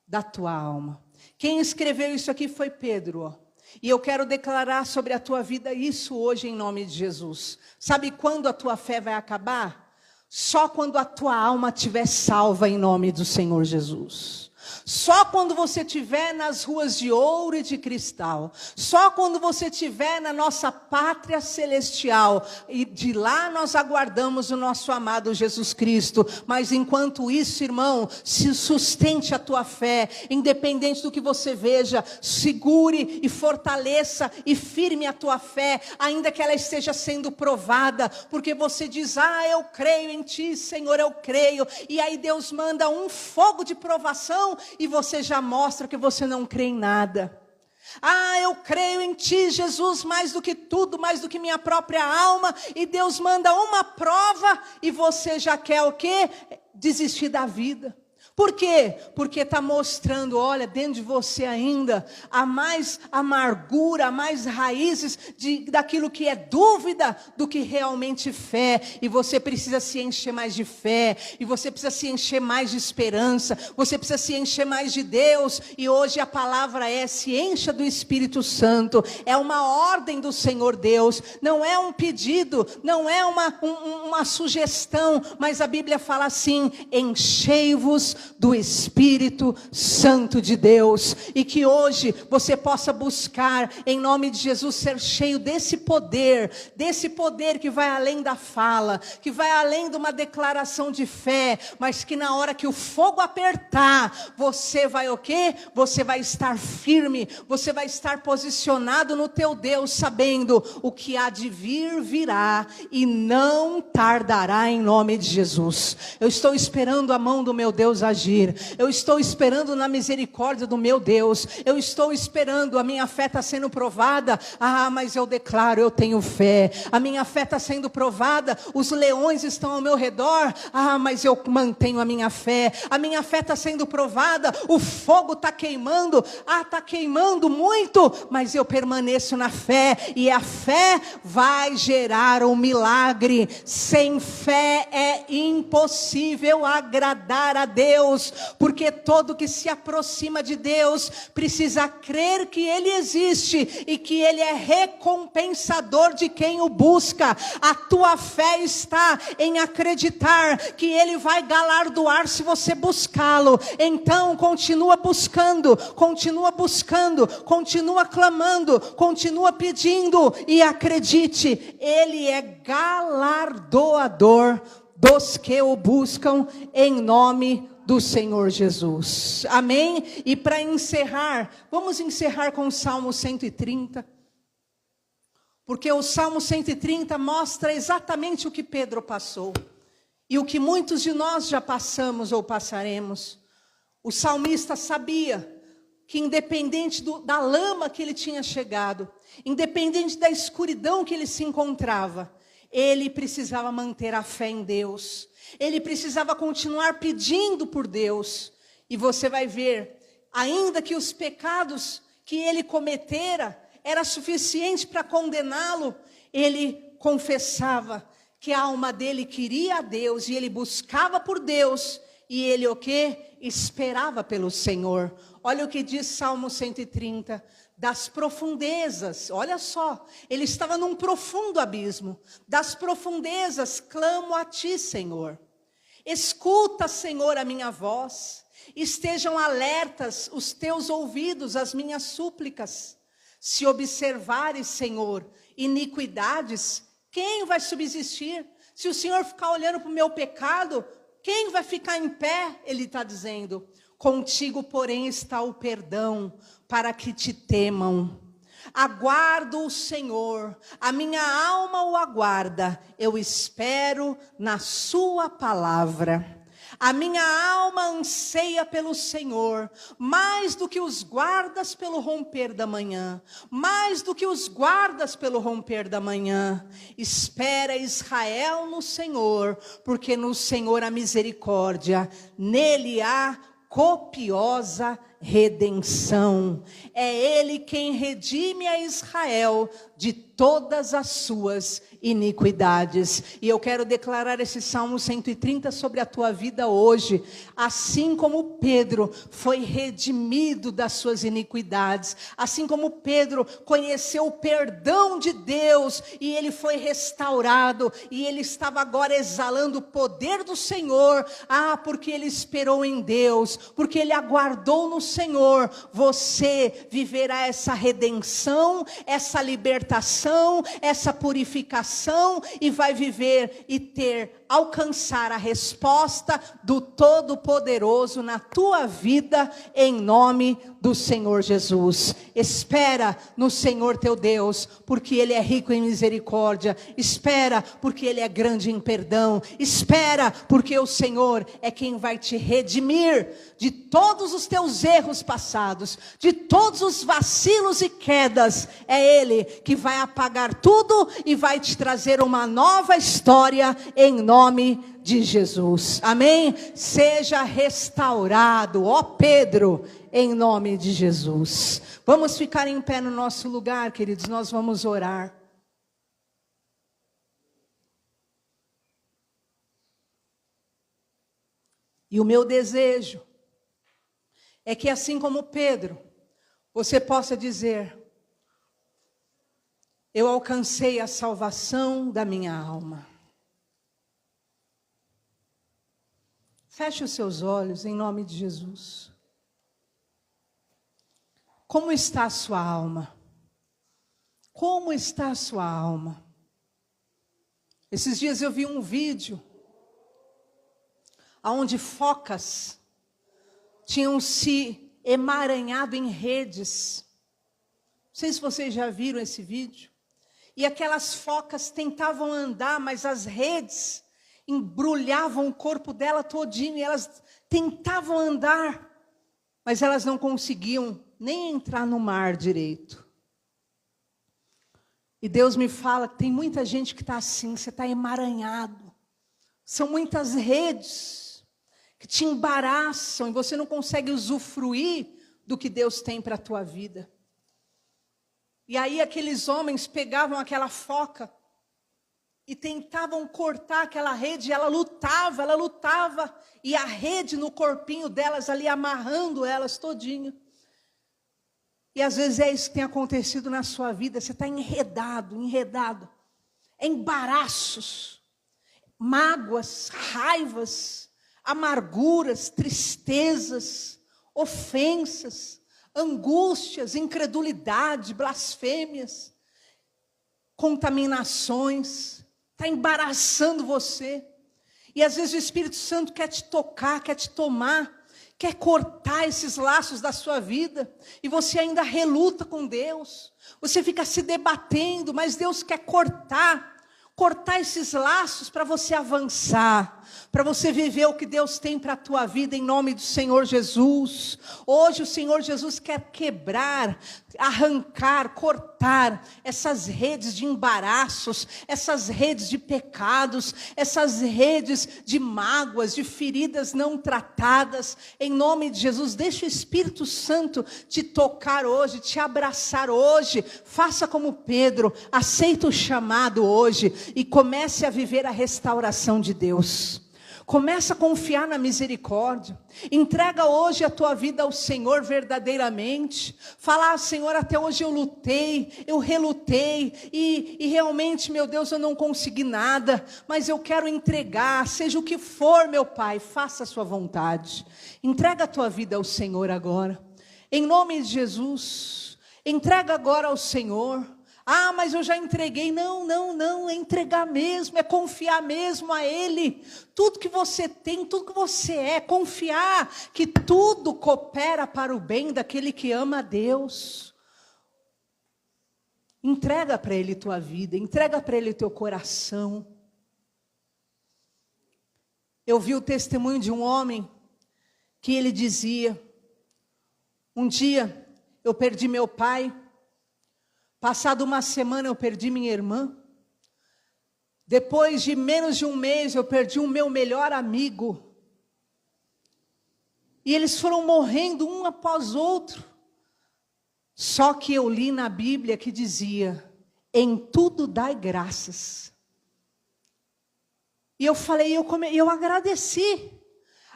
da tua alma. Quem escreveu isso aqui foi Pedro, ó. E eu quero declarar sobre a tua vida isso hoje em nome de Jesus. Sabe quando a tua fé vai acabar? Só quando a tua alma estiver salva em nome do Senhor Jesus. Só quando você estiver nas ruas de ouro e de cristal. Só quando você estiver na nossa pátria celestial. E de lá nós aguardamos o nosso amado Jesus Cristo. Mas enquanto isso, irmão, se sustente a tua fé. Independente do que você veja. Segure e fortaleça e firme a tua fé. Ainda que ela esteja sendo provada. Porque você diz, eu creio em ti, Senhor, eu creio. E aí Deus manda um fogo de provação. E você já mostra que você não crê em nada. Eu creio em ti, Jesus, mais do que tudo, mais do que minha própria alma. E Deus manda uma prova e você já quer o quê? Desistir da vida. Por quê? Porque está mostrando, olha, dentro de você ainda, há mais amargura, há mais raízes daquilo que é dúvida do que realmente fé. E você precisa se encher mais de fé, e você precisa se encher mais de esperança, você precisa se encher mais de Deus. E hoje a palavra é, se encha do Espírito Santo. É uma ordem do Senhor Deus, não é um pedido, não é uma sugestão, mas a Bíblia fala assim, enchei-vos do Espírito Santo de Deus, e que hoje você possa buscar, em nome de Jesus, ser cheio desse poder que vai além da fala, que vai além de uma declaração de fé, mas que na hora que o fogo apertar, você vai o quê? Você vai estar firme, você vai estar posicionado no teu Deus, sabendo o que há de vir, virá, e não tardará em nome de Jesus. Eu estou esperando a mão do meu Deus agir. Eu estou esperando na misericórdia do meu Deus. Eu estou esperando, a minha fé está sendo provada. Mas eu declaro, eu tenho fé. A minha fé está sendo provada. Os leões estão ao meu redor. Mas eu mantenho a minha fé. A minha fé está sendo provada. O fogo está queimando. Está queimando muito. Mas eu permaneço na fé. E a fé vai gerar um milagre. Sem fé é impossível agradar a Deus. Porque todo que se aproxima de Deus precisa crer que Ele existe e que Ele é recompensador de quem o busca. A tua fé está em acreditar que Ele vai galardoar se você buscá-lo. Então continua buscando, continua clamando, continua pedindo, e acredite, Ele é galardoador dos que o buscam em nome do Senhor Jesus. Amém? E para encerrar, vamos encerrar com o Salmo 130. Porque o Salmo 130 mostra exatamente o que Pedro passou. E o que muitos de nós já passamos ou passaremos. O salmista sabia que independente da lama que ele tinha chegado, independente da escuridão que ele se encontrava, ele precisava manter a fé em Deus. Ele precisava continuar pedindo por Deus. E você vai ver, ainda que os pecados que ele cometera era suficiente para condená-lo, ele confessava que a alma dele queria a Deus e ele buscava por Deus. E ele o quê? Esperava pelo Senhor. Olha o que diz Salmo 130. Das profundezas, olha só, ele estava num profundo abismo. Das profundezas clamo a ti, Senhor. Escuta, Senhor, a minha voz. Estejam alertas os teus ouvidos às minhas súplicas. Se observares, Senhor, iniquidades, quem vai subsistir? Se o Senhor ficar olhando para o meu pecado, quem vai ficar em pé? Ele está dizendo. Contigo, porém, está o perdão, para que te temam. Aguardo o Senhor, a minha alma o aguarda, eu espero na sua palavra. A minha alma anseia pelo Senhor, mais do que os guardas pelo romper da manhã. Mais do que os guardas pelo romper da manhã. Espera Israel no Senhor, porque no Senhor há misericórdia, nele há copiosa redenção. É Ele quem redime a Israel de todas as suas iniquidades. E eu quero declarar esse Salmo 130 sobre a tua vida hoje. Assim como Pedro foi redimido das suas iniquidades, assim como Pedro conheceu o perdão de Deus e ele foi restaurado, e ele estava agora exalando o poder do Senhor, porque ele esperou em Deus, porque ele aguardou no Senhor, você viverá essa redenção, essa libertação, essa purificação, e vai viver e alcançar a resposta do Todo-Poderoso na tua vida, em nome do Senhor Jesus. Espera no Senhor teu Deus, porque Ele é rico em misericórdia. Espera, porque Ele é grande em perdão. Espera, porque o Senhor é quem vai te redimir de todos os teus erros passados, de todos os vacilos e quedas. É Ele que vai apagar tudo e vai te trazer uma nova história, em nome de Jesus. Amém? Seja restaurado, ó Pedro, em nome de Jesus. Vamos ficar em pé no nosso lugar, queridos, nós vamos orar. E o meu desejo é que, assim como Pedro, você possa dizer: eu alcancei a salvação da minha alma. Feche os seus olhos em nome de Jesus. Como está a sua alma? Como está a sua alma? Esses dias eu vi um vídeo onde focas tinham se emaranhado em redes. Não sei se vocês já viram esse vídeo. E aquelas focas tentavam andar, mas as redes embrulhavam o corpo dela todinho, e elas tentavam andar, mas elas não conseguiam nem entrar no mar direito. E Deus me fala que tem muita gente que está assim, você está emaranhado. São muitas redes que te embaraçam e você não consegue usufruir do que Deus tem para a tua vida. E aí aqueles homens pegavam aquela foca e tentavam cortar aquela rede, e ela lutava, e a rede no corpinho delas ali, amarrando elas todinho. E às vezes é isso que tem acontecido na sua vida, você está enredado, embaraços, mágoas, raivas, amarguras, tristezas, ofensas, angústias, incredulidade, blasfêmias, contaminações. Está embaraçando você. E às vezes o Espírito Santo quer te tocar, quer te tomar, quer cortar esses laços da sua vida. E você ainda reluta com Deus. Você fica se debatendo, mas Deus quer cortar esses laços para você avançar, para você viver o que Deus tem para a tua vida, em nome do Senhor Jesus. Hoje o Senhor Jesus quer quebrar, arrancar, cortar essas redes de embaraços, essas redes de pecados, essas redes de mágoas, de feridas não tratadas, em nome de Jesus. Deixa o Espírito Santo te tocar hoje, te abraçar hoje. Faça como Pedro, aceita o chamado hoje e comece a viver a restauração de Deus. Começa a confiar na misericórdia. Entrega hoje a tua vida ao Senhor verdadeiramente. Fala: Senhor, até hoje eu lutei, eu relutei, e realmente, meu Deus, eu não consegui nada, mas eu quero entregar, seja o que for, meu Pai, faça a sua vontade. Entrega a tua vida ao Senhor agora, em nome de Jesus. Entrega agora ao Senhor. Mas eu já entreguei. Não, é entregar mesmo, é confiar mesmo a Ele. Tudo que você tem, tudo que você é, confiar que tudo coopera para o bem daquele que ama a Deus. Entrega para Ele tua vida, entrega para Ele teu coração. Eu vi o testemunho de um homem que ele dizia: um dia eu perdi meu pai. Passado uma semana eu perdi minha irmã. Depois de menos de um mês eu perdi o meu melhor amigo. E eles foram morrendo um após outro. Só que eu li na Bíblia que dizia: em tudo dai graças. E eu falei, eu agradeci.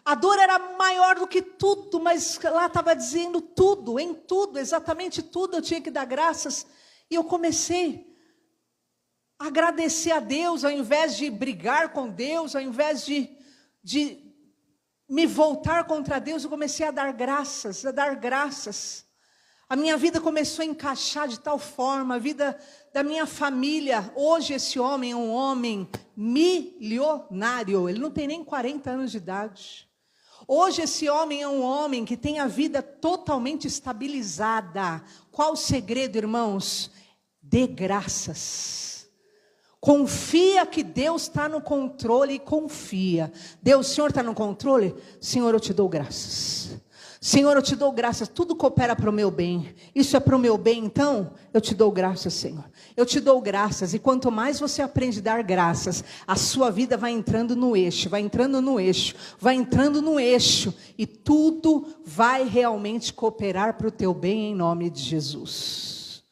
A dor era maior do que tudo, mas lá estava dizendo tudo, em tudo, exatamente tudo eu tinha que dar graças. E eu comecei a agradecer a Deus, ao invés de brigar com Deus, ao invés de me voltar contra Deus, eu comecei a dar graças, A minha vida começou a encaixar de tal forma, a vida da minha família. Hoje esse homem é um homem milionário, ele não tem nem 40 anos de idade. Hoje esse homem é um homem que tem a vida totalmente estabilizada. Qual o segredo, irmãos? Dê graças. Confia que Deus está no controle e confia. Deus, o Senhor está no controle? Senhor, eu te dou graças. Senhor, eu te dou graças, tudo coopera para o meu bem. Isso é para o meu bem, então eu te dou graças, Senhor. Eu te dou graças, e quanto mais você aprende a dar graças, a sua vida vai entrando no eixo, e tudo vai realmente cooperar para o teu bem, em nome de Jesus.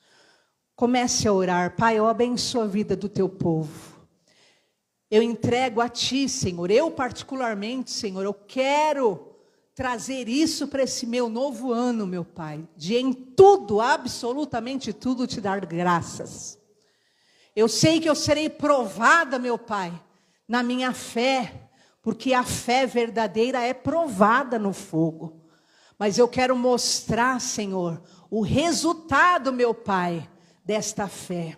Comece a orar. Pai, eu abençoo a vida do teu povo. Eu entrego a ti, Senhor. Eu particularmente, Senhor, eu quero trazer isso para esse meu novo ano, meu Pai, de em tudo, absolutamente tudo, te dar graças. Eu sei que eu serei provada, meu Pai, na minha fé, porque a fé verdadeira é provada no fogo. Mas eu quero mostrar, Senhor, o resultado, meu Pai, desta fé.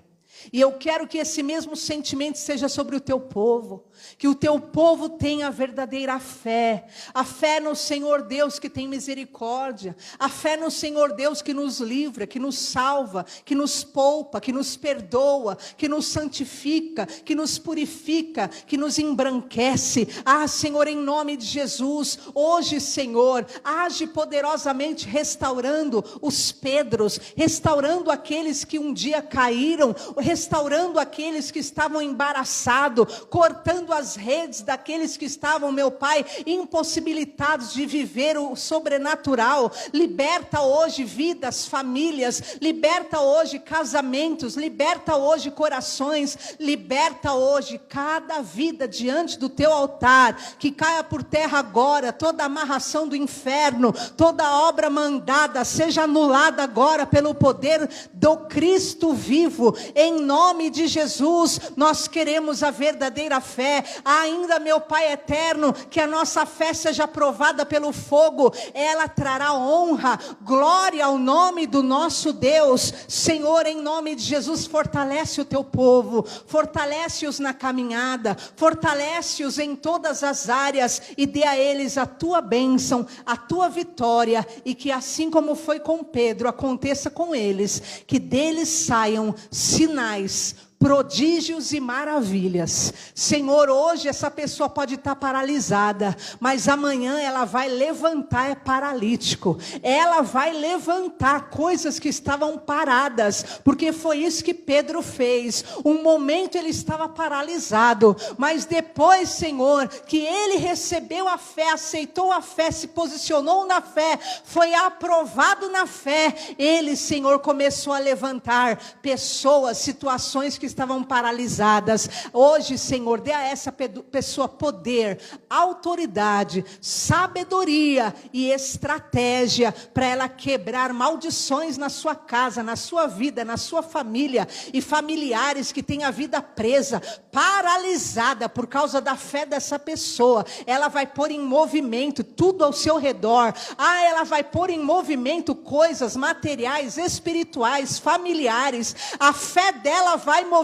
E eu quero que esse mesmo sentimento seja sobre o teu povo, que o teu povo tenha a verdadeira fé, a fé no Senhor Deus que tem misericórdia, a fé no Senhor Deus que nos livra, que nos salva, que nos poupa, que nos perdoa, que nos santifica, que nos purifica, que nos embranquece. Ah, Senhor, em nome de Jesus, hoje, Senhor, age poderosamente restaurando os Pedros, restaurando aqueles que um dia caíram, restaurando aqueles que estavam embaraçados, cortando as redes daqueles que estavam, meu Pai, impossibilitados de viver o sobrenatural. Liberta hoje vidas, famílias, liberta hoje casamentos, liberta hoje corações, liberta hoje cada vida diante do teu altar, que caia por terra agora toda amarração do inferno, toda obra mandada seja anulada agora pelo poder do Cristo vivo. Em nome de Jesus, nós queremos a verdadeira fé. Ainda, meu Pai eterno, que a nossa fé seja provada pelo fogo. Ela trará honra, glória ao nome do nosso Deus. Senhor, em nome de Jesus, fortalece o teu povo, fortalece-os na caminhada, fortalece-os em todas as áreas e dê a eles a tua bênção, a tua vitória, e que assim como foi com Pedro, aconteça com eles, que deles saiam sinais, prodígios e maravilhas. Senhor, hoje essa pessoa pode estar paralisada, mas amanhã ela vai levantar paralítico. Ela vai levantar coisas que estavam paradas, porque foi isso que Pedro fez. Um momento ele estava paralisado, mas depois, Senhor, que ele recebeu a fé, aceitou a fé, se posicionou na fé, foi aprovado na fé, ele, Senhor, começou a levantar pessoas, situações que estavam paralisadas. Hoje, Senhor, dê a essa pessoa poder, autoridade, sabedoria e estratégia para ela quebrar maldições na sua casa, na sua vida, na sua família, e familiares que têm a vida presa, paralisada por causa da fé dessa pessoa. Ela vai pôr em movimento tudo ao seu redor. Ela vai pôr em movimento coisas materiais, espirituais, familiares. A fé dela vai movimentar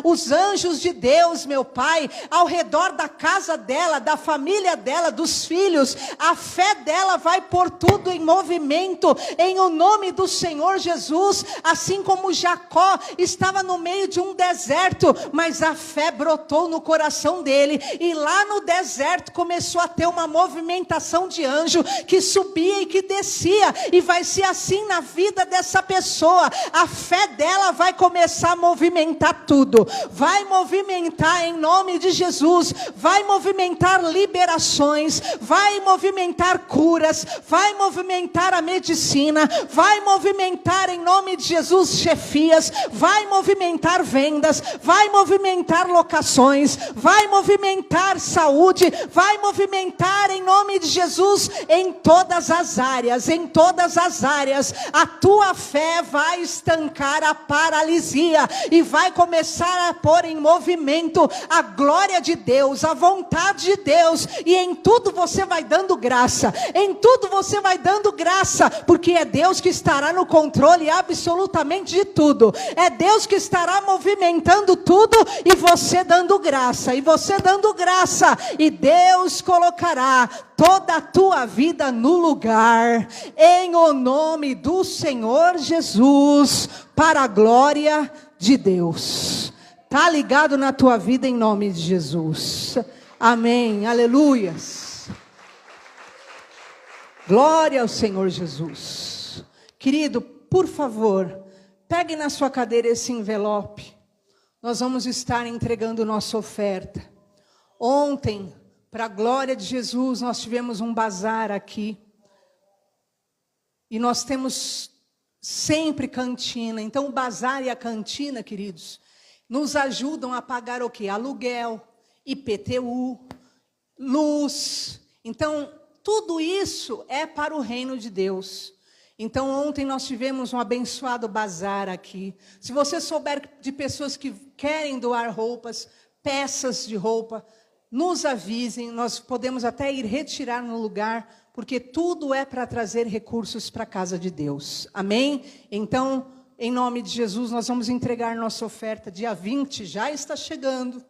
os anjos de Deus, meu Pai, ao redor da casa dela, da família dela, dos filhos. A fé dela vai pôr tudo em movimento, em o nome do Senhor Jesus. Assim como Jacó estava no meio de um deserto, mas a fé brotou no coração dele, e lá no deserto começou a ter uma movimentação de anjo, que subia e que descia, e vai ser assim na vida dessa pessoa. A fé dela vai começar a movimentar movimentar tudo. Vai movimentar em nome de Jesus. Vai movimentar liberações. Vai movimentar curas. Vai movimentar a medicina. Vai movimentar em nome de Jesus chefias. Vai movimentar vendas. Vai movimentar locações. Vai movimentar saúde. Vai movimentar em nome de Jesus em todas as áreas. Em todas as áreas. A tua fé vai estancar a paralisia e vai começar a pôr em movimento a glória de Deus, a vontade de Deus, e em tudo você vai dando graça. Em tudo você vai dando graça, porque é Deus que estará no controle absolutamente de tudo. É Deus que estará movimentando tudo e você dando graça, e você dando graça, e Deus colocará toda a tua vida no lugar, em o nome do Senhor Jesus, para a glória de Deus. Está ligado na tua vida em nome de Jesus. Amém, aleluias. Glória ao Senhor Jesus. Querido, por favor, pegue na sua cadeira esse envelope. Nós vamos estar entregando nossa oferta. Ontem, para a glória de Jesus, nós tivemos um bazar aqui. E nós temos sempre cantina. Então o bazar e a cantina, queridos, nos ajudam a pagar o quê? Aluguel, IPTU, luz. Então tudo isso é para o reino de Deus. Então ontem nós tivemos um abençoado bazar aqui. Se você souber de pessoas que querem doar roupas, peças de roupa, nos avisem, nós podemos até ir retirar no lugar, porque tudo é para trazer recursos para a casa de Deus. Amém? Então, em nome de Jesus, nós vamos entregar nossa oferta. Dia 20 já está chegando.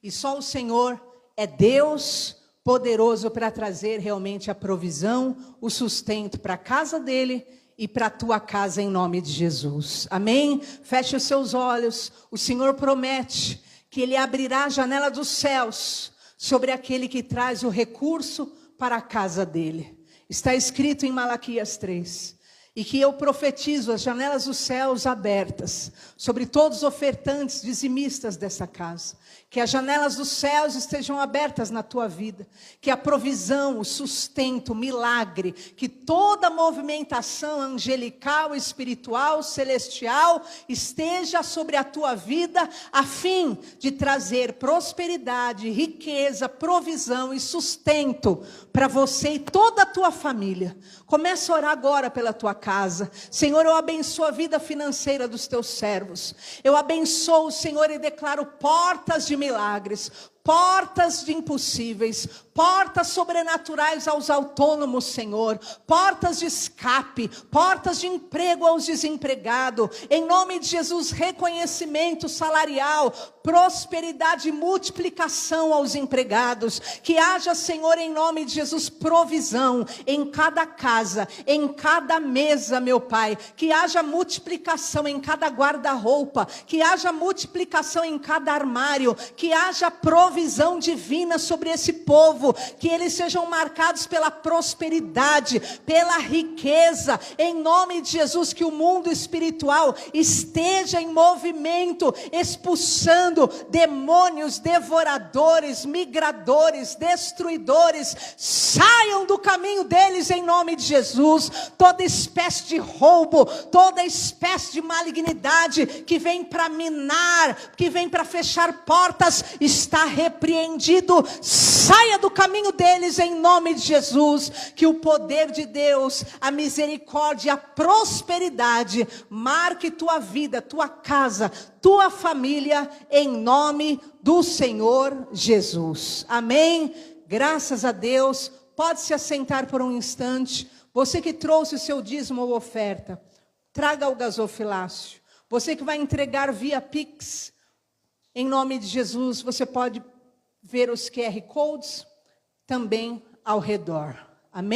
E só o Senhor é Deus poderoso para trazer realmente a provisão, o sustento para a casa dele e para a tua casa em nome de Jesus. Amém? Feche os seus olhos. O Senhor promete que Ele abrirá a janela dos céus sobre aquele que traz o recurso para a casa dele. Está escrito em Malaquias 3. E que eu profetizo as janelas dos céus abertas sobre todos os ofertantes dizimistas dessa casa. Que as janelas dos céus estejam abertas na tua vida. Que a provisão, o sustento, o milagre, que toda movimentação angelical, espiritual, celestial esteja sobre a tua vida, a fim de trazer prosperidade, riqueza, provisão e sustento para você e toda a tua família. Começa a orar agora pela tua casa. Senhor, eu abençoo a vida financeira dos teus servos. Eu abençoo, Senhor, e declaro portas de milagres, portas de impossíveis, portas sobrenaturais aos autônomos, Senhor, portas de escape, portas de emprego aos desempregados, em nome de Jesus, reconhecimento salarial, prosperidade e multiplicação aos empregados, que haja, Senhor, em nome de Jesus, provisão em cada casa, em cada mesa, meu Pai, que haja multiplicação em cada guarda-roupa, que haja multiplicação em cada armário, que haja provisão divina sobre esse povo, que eles sejam marcados pela prosperidade, pela riqueza, em nome de Jesus, que o mundo espiritual esteja em movimento, expulsando demônios, devoradores, migradores, destruidores, saiam do caminho deles em nome de Jesus. Toda espécie de roubo, toda espécie de malignidade que vem para minar, que vem para fechar portas, está repreendido. Saia do caminho deles em nome de Jesus. Que o poder de Deus, a misericórdia, a prosperidade marque tua vida, tua casa, tua família, em nome do Senhor Jesus. Amém? Graças a Deus. Pode se assentar por um instante. Você que trouxe o seu dízimo ou oferta, traga o gasofilácio. Você que vai entregar via Pix, em nome de Jesus, você pode ver os QR Codes também ao redor.